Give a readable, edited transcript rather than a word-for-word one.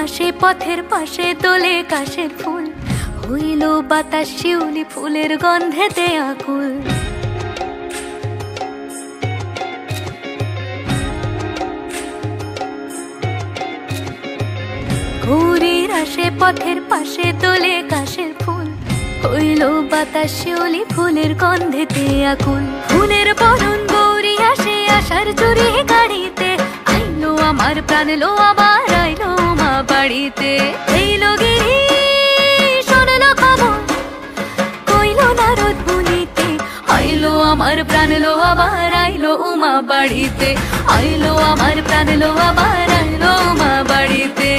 আসে পথের পাশে তোলে কাশের ফুল, হইল বাতাস শিউলি ফুলের গন্ধেতে আকুল। ঘুরির আসে পথের পাশে তোলে কাশের ফুল, হইল বাতাস শিউলি ফুলের গন্ধেতে আকুল। ফুলের বরণ গৌরী আসে আশার চুরি গাড়িতে, আইলো আমার প্রাণ লো আবার আইলো মা বাড়িতে। এইলো গিরি শোনলো খবর, কইলো নারদ মুনিতে, আইলো আমার প্রাণ লো আবার আইলো মা বাড়িতে, আইলো আমার প্রাণ লো আবার আইলো মা বাড়িতে।